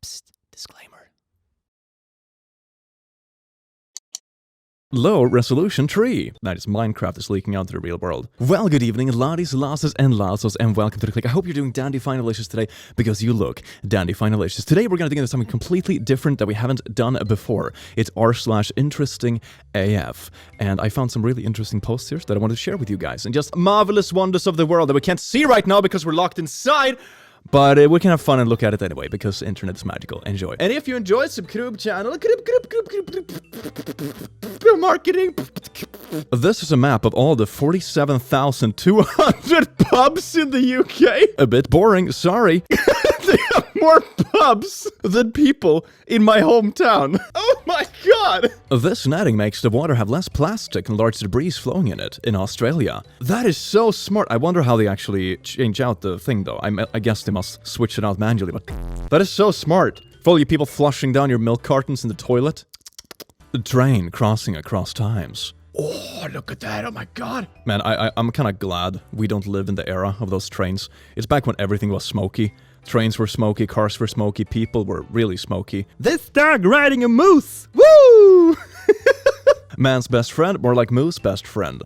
Psst, disclaimer. Low resolution tree. That is, Minecraft is leaking out to the real world. Well, good evening, laddies, lasses, and lassos, and welcome to the click. I hope you're doing dandy finalicious today, because you look dandy finalicious. Today, we're going to dig into something completely different that we haven't done before. It's r/InterestingAF, and I found some really interesting posts here that I wanted to share with you guys, and just marvelous wonders of the world that we can't see right now because we're locked inside. But we can have fun and look at it anyway, because internet is magical. Enjoy. And if you enjoy, subscribe channel. Marketing. This is a map of all the 47,200 pubs in the UK. A bit boring, sorry. They have more pubs than people in my hometown. Oh my god! This netting makes the water have less plastic and large debris flowing in it in Australia. That is so smart. I wonder how they actually change out the thing though. I guess they must switch it out manually, but that is so smart. For all you people flushing down your milk cartons in the toilet. The train crossing across times. Oh, look at that. Oh my god. Man, I'm kind of glad we don't live in the era of those trains. It's back when everything was smoky. Trains were smoky, cars were smoky, people were really smoky. This dog riding a moose! Woo! Man's best friend, more like moose best friend.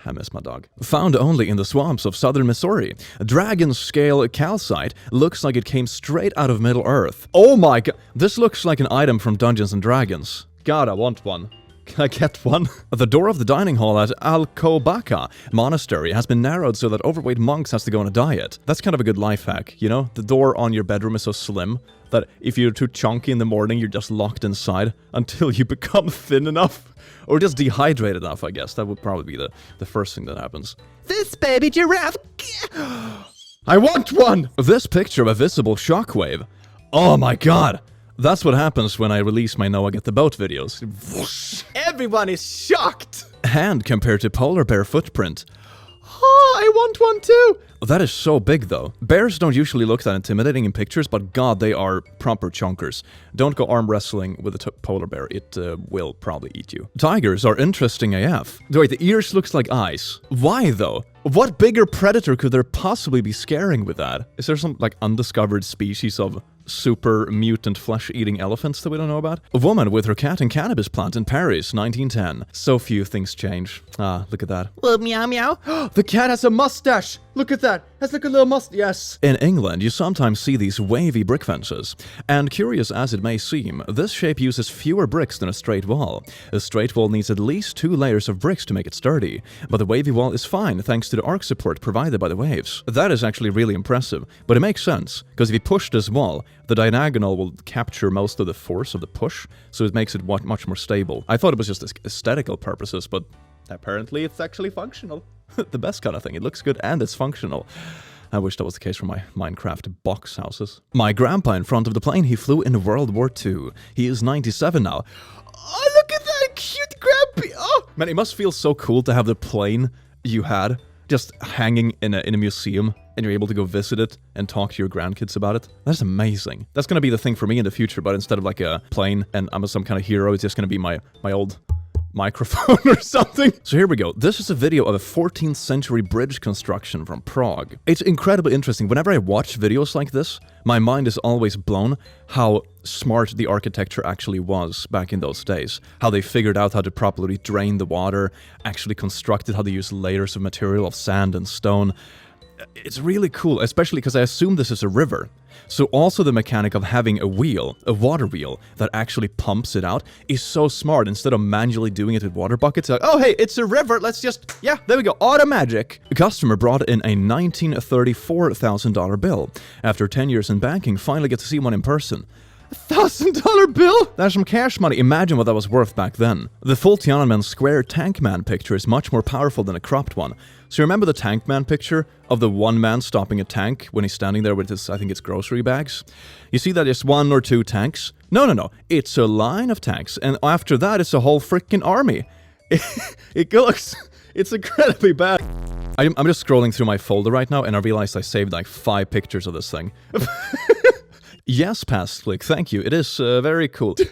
I miss my dog. Found only in the swamps of southern Missouri, dragon scale calcite looks like it came straight out of Middle Earth. Oh my god, this looks like an item from Dungeons and Dragons. God, I want one. Can I get one? The door of the dining hall at Al-Kobaka Monastery has been narrowed so that overweight monks has to go on a diet. That's kind of a good life hack, you know? The door on your bedroom is so slim that if you're too chunky in the morning, you're just locked inside until you become thin enough. Or just dehydrated enough, I guess. That would probably be the first thing that happens. This baby giraffe! I want one! This picture of a visible shockwave. Oh my god! That's what happens when I release my Noah Get the Boat videos. Whoosh. Everyone is shocked! Hand compared to polar bear footprint. Oh, I want one too! That is so big though. Bears don't usually look that intimidating in pictures, but god, they are proper chunkers. Don't go arm wrestling with a polar bear, it will probably eat you. Tigers are interesting AF. Wait, the ears looks like eyes. Why though? What bigger predator could there possibly be scaring with that? Is there some, like, undiscovered species of super mutant flesh-eating elephants that we don't know about? A woman with her cat and cannabis plant in Paris, 1910. So few things change. Ah, look at that. Well, meow meow. The cat has a mustache! Look at that! Has like a little mustache. Yes. In England, you sometimes see these wavy brick fences. And curious as it may seem, this shape uses fewer bricks than a straight wall. A straight wall needs at least 2 layers of bricks to make it sturdy. But the wavy wall is fine thanks to the arc support provided by the waves. That is actually really impressive, but it makes sense, because if you push this wall, the diagonal will capture most of the force of the push, so it makes it much more stable. I thought it was just aesthetical purposes, but apparently it's actually functional. The best kind of thing. It looks good and it's functional. I wish that was the case for my Minecraft box houses. My grandpa in front of the plane he flew in World War II. He is 97 now. Oh, look at that cute grandpa! Oh, man, it must feel so cool to have the plane you had just hanging in a museum, and you're able to go visit it and talk to your grandkids about it. That's amazing. That's gonna be the thing for me in the future, but instead of like a plane and I'm some kind of hero, it's just gonna be my old microphone or something. So here we go. This is a video of a 14th century bridge construction from Prague. It's incredibly interesting. Whenever I watch videos like this, my mind is always blown how smart the architecture actually was back in those days. How they figured out how to properly drain the water, actually constructed how they use layers of material of sand and stone. It's really cool, especially because I assume this is a river. So also the mechanic of having a wheel, a water wheel, that actually pumps it out is so smart. Instead of manually doing it with water buckets, like, oh hey, it's a river, let's just, yeah, there we go, auto magic. A customer brought in a $1934,000 bill. After 10 years in banking, finally get to see one in person. $1,000 bill? That's some cash money. Imagine what that was worth back then. The full Tiananmen Square Tank Man picture is much more powerful than a cropped one. So you remember the Tank Man picture of the one man stopping a tank when he's standing there with his, I think it's grocery bags? You see that it's 1 or 2 tanks? No. It's a line of tanks, and after that it's a whole freaking army. It looks... It's incredibly bad. I'm just scrolling through my folder right now, and I realized I saved like 5 pictures of this thing. Yes, past click, thank you. It is very cool. Do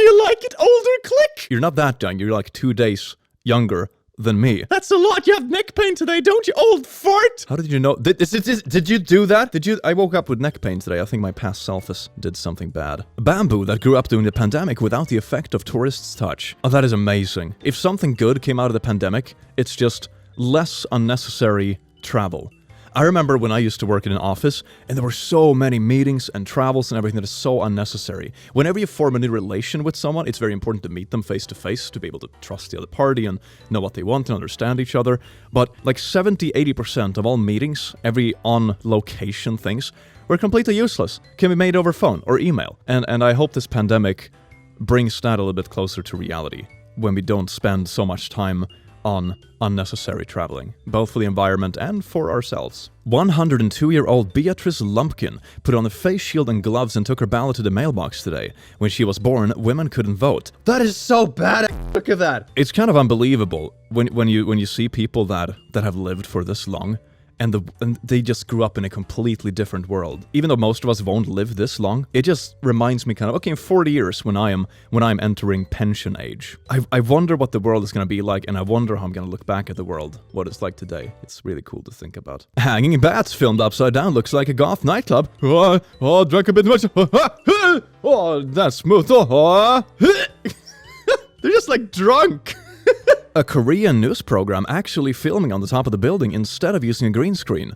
you like it, older click? You're not that young, you're like 2 days younger than me. That's a lot. You have neck pain today, don't you, old fart? How did you know? Did you do that? I woke up with neck pain today. I think my past self did something bad. Bamboo that grew up during the pandemic without the effect of tourists' touch. Oh, that is amazing. If something good came out of the pandemic, it's just less unnecessary travel. I remember when I used to work in an office, and there were so many meetings and travels and everything that is so unnecessary. Whenever you form a new relation with someone, it's very important to meet them face to face, to be able to trust the other party and know what they want and understand each other. But like 70-80% of all meetings, every on-location things, were completely useless. Can be made over phone or email. And I hope this pandemic brings that a little bit closer to reality, when we don't spend so much time on unnecessary traveling, both for the environment and for ourselves. 102-year-old Beatrice Lumpkin put on a face shield and gloves and took her ballot to the mailbox today. When she was born, women couldn't vote. That is so bad. Look at that. It's kind of unbelievable when you see people that have lived for this long. And they just grew up in a completely different world. Even though most of us won't live this long, it just reminds me kind of, okay, in 40 years when I'm entering pension age, I wonder what the world is going to be like, and I wonder how I'm going to look back at the world, what it's like today. It's really cool to think about. Hanging bats filmed upside down looks like a goth nightclub. Oh, drank a bit much. Oh, that's smooth. They're just like drunk. A Korean news program actually filming on the top of the building instead of using a green screen.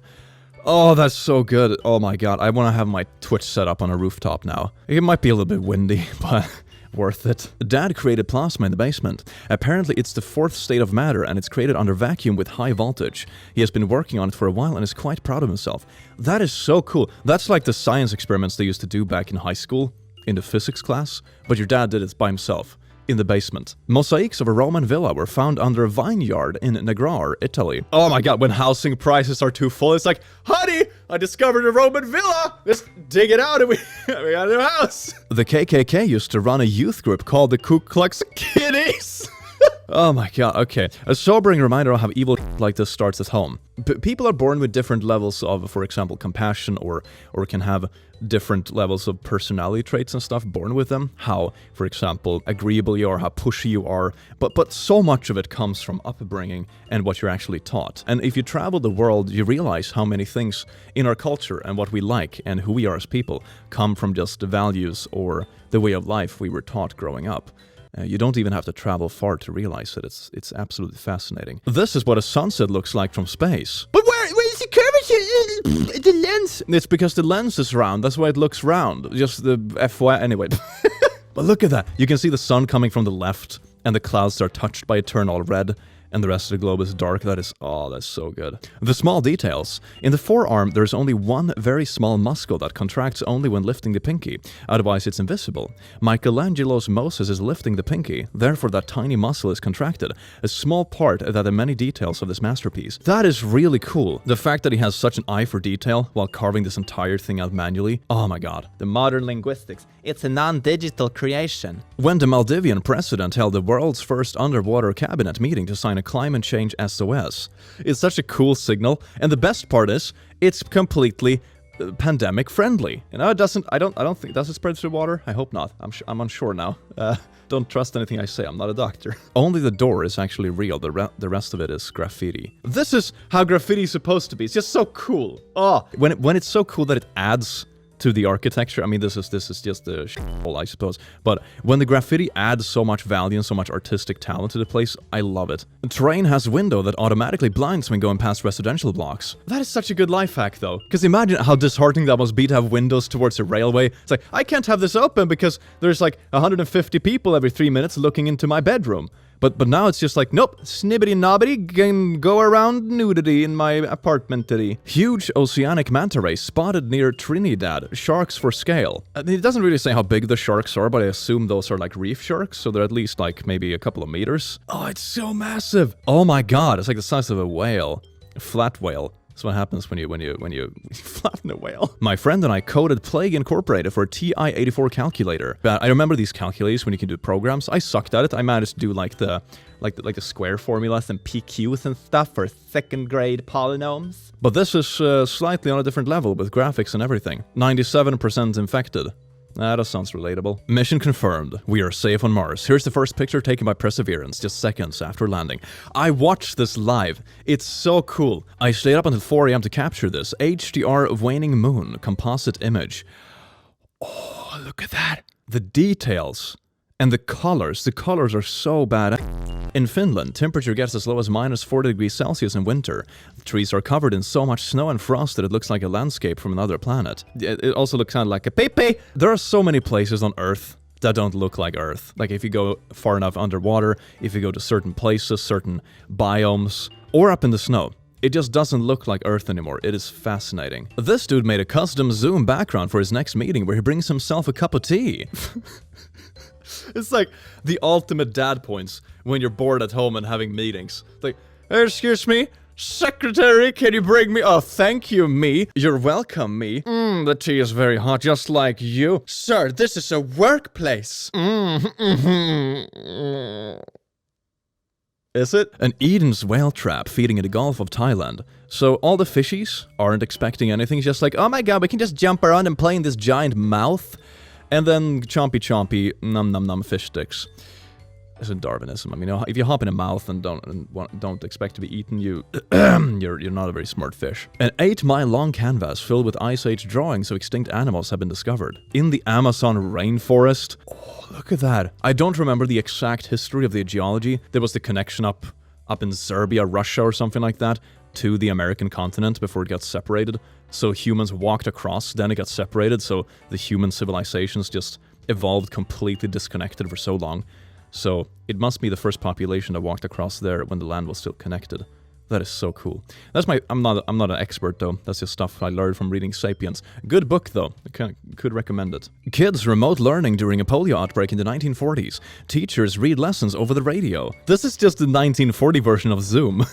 Oh, that's so good. Oh my god, I want to have my Twitch set up on a rooftop now. It might be a little bit windy, but worth it. Dad created plasma in the basement. Apparently it's the fourth state of matter and it's created under vacuum with high voltage. He has been working on it for a while and is quite proud of himself. That is so cool. That's like the science experiments they used to do back in high school, in the physics class, but your dad did it by himself. In the basement. Mosaics of a Roman villa were found under a vineyard in Negrar, Italy. Oh my god, when housing prices are too full, it's like, honey, I discovered a Roman villa! Let's dig it out and we got a new house! The KKK used to run a youth group called the Ku Klux Kiddies! Oh my god, okay. A sobering reminder of how evil like this starts at home. People are born with different levels of, for example, compassion or can have different levels of personality traits and stuff born with them. How, for example, agreeable you are, how pushy you are. But so much of it comes from upbringing and what you're actually taught. And if you travel the world, you realize how many things in our culture and what we like and who we are as people come from just the values or the way of life we were taught growing up. You don't even have to travel far to realize it. It's absolutely fascinating. This is what a sunset looks like from space. But where is the curvature? The lens? It's because the lens is round. That's why it looks round. Just the FY... Anyway. But look at that. You can see the sun coming from the left, and the clouds are touched by it turn all red. And the rest of the globe is dark. That is, oh, that's so good. The small details. In the forearm, there's only one very small muscle that contracts only when lifting the pinky. Otherwise, it's invisible. Michelangelo's Moses is lifting the pinky. Therefore, that tiny muscle is contracted. A small part that the many details of this masterpiece. That is really cool. The fact that he has such an eye for detail while carving this entire thing out manually. Oh my god. The modern linguistics. It's a non-digital creation. When the Maldivian president held the world's first underwater cabinet meeting to sign a climate change SOS. It's such a cool signal, and the best part is, it's completely pandemic friendly. You know, I don't think, does it spread through water? I hope not. I'm unsure now. Don't trust anything I say, I'm not a doctor. Only the door is actually real, the rest of it is graffiti. This is how graffiti is supposed to be. It's just so cool. Oh, when it's so cool that it adds to the architecture. I mean, this is just the shit, I suppose. But when the graffiti adds so much value and so much artistic talent to the place, I love it. The train has a window that automatically blinds when going past residential blocks. That is such a good life hack, though. Because imagine how disheartening that must be to have windows towards a railway. It's like, I can't have this open because there's like 150 people every 3 minutes looking into my bedroom. But now it's just like, nope, snibbity nobbity, can go around nudity in my apartment today. Huge oceanic manta ray spotted near Trinidad, sharks for scale. It doesn't really say how big the sharks are, but I assume those are like reef sharks, so they're at least like maybe a couple of meters. Oh, it's so massive. Oh my god, it's like the size of a whale. A flat whale. That's what happens when you flatten a whale. My friend and I coded Plague Incorporated for a TI-84 calculator. But I remember these calculators when you can do programs. I sucked at it. I managed to do like the square formulas and PQs and stuff for second grade polynomials. But this is slightly on a different level with graphics and everything. 97% infected. That sounds relatable. Mission confirmed. We are safe on Mars. Here's the first picture taken by Perseverance, just seconds after landing. I watched this live. It's so cool. I stayed up until 4 a.m. to capture this. HDR waning moon composite image. Oh, look at that. The details. And the colors are so bad. In Finland, temperature gets as low as minus 40 degrees Celsius in winter. The trees are covered in so much snow and frost that it looks like a landscape from another planet. It also looks kind of like a pee-pee. There are so many places on Earth that don't look like Earth. Like if you go far enough underwater, if you go to certain places, certain biomes, or up in the snow, it just doesn't look like Earth anymore. It is fascinating. This dude made a custom Zoom background for his next meeting where he brings himself a cup of tea. It's like the ultimate dad points when you're bored at home and having meetings. Like, excuse me, secretary, can you bring me? Oh, thank you, me. You're welcome, me. The tea is very hot, just like you. Sir, this is a workplace. Is it? An Eden's whale trap feeding in the Gulf of Thailand. So all the fishies aren't expecting anything. It's just like, oh my god, we can just jump around and play in this giant mouth. And then chompy chompy, num num num fish sticks. It's a Darwinism. I mean, if you hop in a mouth and don't expect to be eaten, you're not a very smart fish. An 8-mile long canvas filled with Ice Age drawings of extinct animals have been discovered in the Amazon rainforest. Oh, look at that! I don't remember the exact history of the geology. There was the connection up in Serbia, Russia, or something like that, to the American continent before it got separated. So humans walked across, then it got separated, so the human civilizations just evolved completely disconnected for so long. So it must be the first population that walked across there when the land was still connected. That is so cool. I'm not an expert though. That's just stuff I learned from reading Sapiens. Good book though. I could recommend it. Kids remote learning during a polio outbreak in the 1940s. Teachers read lessons over the radio. This is just the 1940 version of Zoom.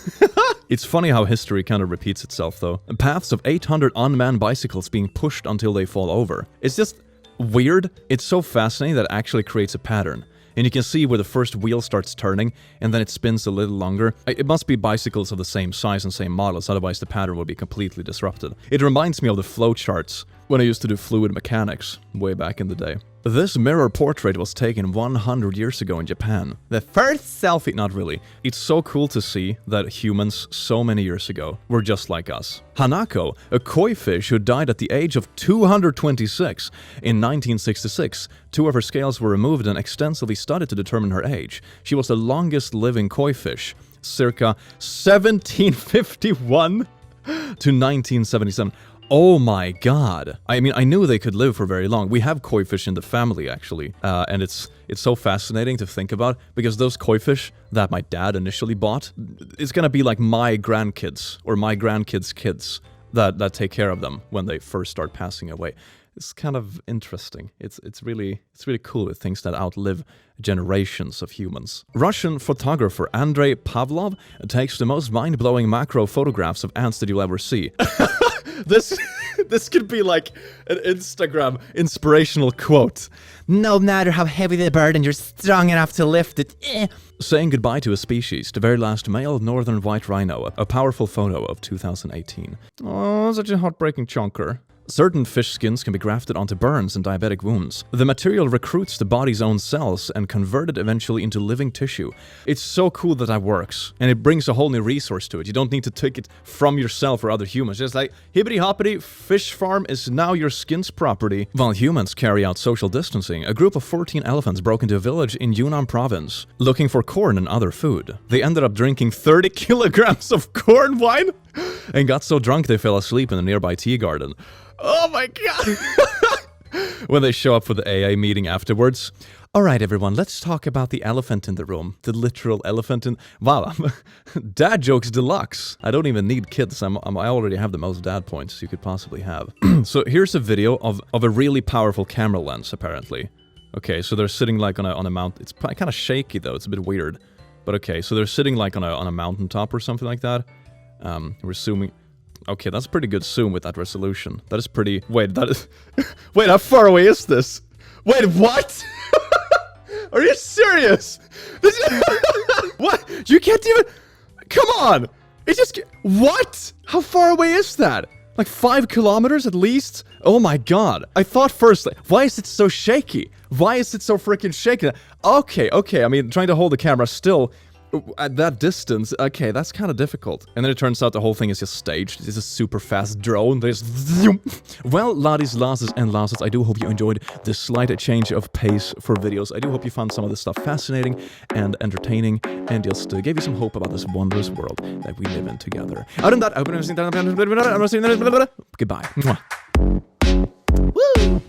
It's funny how history kind of repeats itself though. Paths of 800 unmanned bicycles being pushed until they fall over. It's just weird. It's so fascinating that it actually creates a pattern. And you can see where the first wheel starts turning, and then it spins a little longer. It must be bicycles of the same size and same models, otherwise the pattern would be completely disrupted. It reminds me of the flowcharts when I used to do fluid mechanics way back in the day. This mirror portrait was taken 100 years ago in Japan. The first selfie, not really. It's so cool to see that humans so many years ago were just like us. Hanako, a koi fish who died at the age of 226 in 1966. 2 of her scales were removed and extensively studied to determine her age. She was the longest living koi fish, circa 1751 to 1977. Oh my god. I mean, I knew they could live for very long. We have koi fish in the family, actually. And it's so fascinating to think about, because those koi fish that my dad initially bought, it's gonna be like my grandkids, or my grandkids' kids, that take care of them when they first start passing away. It's kind of interesting. It's really cool with things that outlive generations of humans. Russian photographer Andrei Pavlov takes the most mind-blowing macro photographs of ants that you'll ever see. This could be like an Instagram inspirational quote. No matter how heavy the burden, you're strong enough to lift it. Saying goodbye to a species, the very last male northern white rhino, a powerful photo of 2018. Oh, such a heartbreaking chonker. Certain fish skins can be grafted onto burns and diabetic wounds. The material recruits the body's own cells and converted eventually into living tissue. It's so cool that works, and it brings a whole new resource to it. You don't need to take it from yourself or other humans. Just like, hibbity hoppity, fish farm is now your skin's property. While humans carry out social distancing, a group of 14 elephants broke into a village in Yunnan province, looking for corn and other food. They ended up drinking 30 kilograms of corn wine, and got so drunk they fell asleep in a nearby tea garden. Oh my god! When they show up for the AA meeting afterwards. Alright everyone, let's talk about the elephant in the room. The literal elephant in... Wow, dad jokes deluxe. I don't even need kids. I already have the most dad points you could possibly have. So here's a video of a really powerful camera lens, apparently. Okay, so they're sitting like on a mount. It's kind of shaky though, it's a bit weird. But okay, so they're sitting like on a mountaintop or something like that. We're zooming... Okay, that's a pretty good zoom with that resolution. That is pretty... Wait, that is... Wait, how far away is this? Wait, what? Are you serious? This is... What? You can't even... Come on! It just... What? How far away is that? Like 5 kilometers at least? Oh my god. I thought first, why is it so shaky? Why is it so freaking shaky? Okay. I mean, trying to hold the camera still at that distance, okay, that's kind of difficult. And then it turns out the whole thing is just staged. It's a super fast drone. There's... Well, laddies, lasses, and lasses, I do hope you enjoyed this slight change of pace for videos. I do hope you found some of this stuff fascinating and entertaining, and just gave you some hope about this wondrous world that we live in together. Other than that, I hope you've seen that. Goodbye. Woo!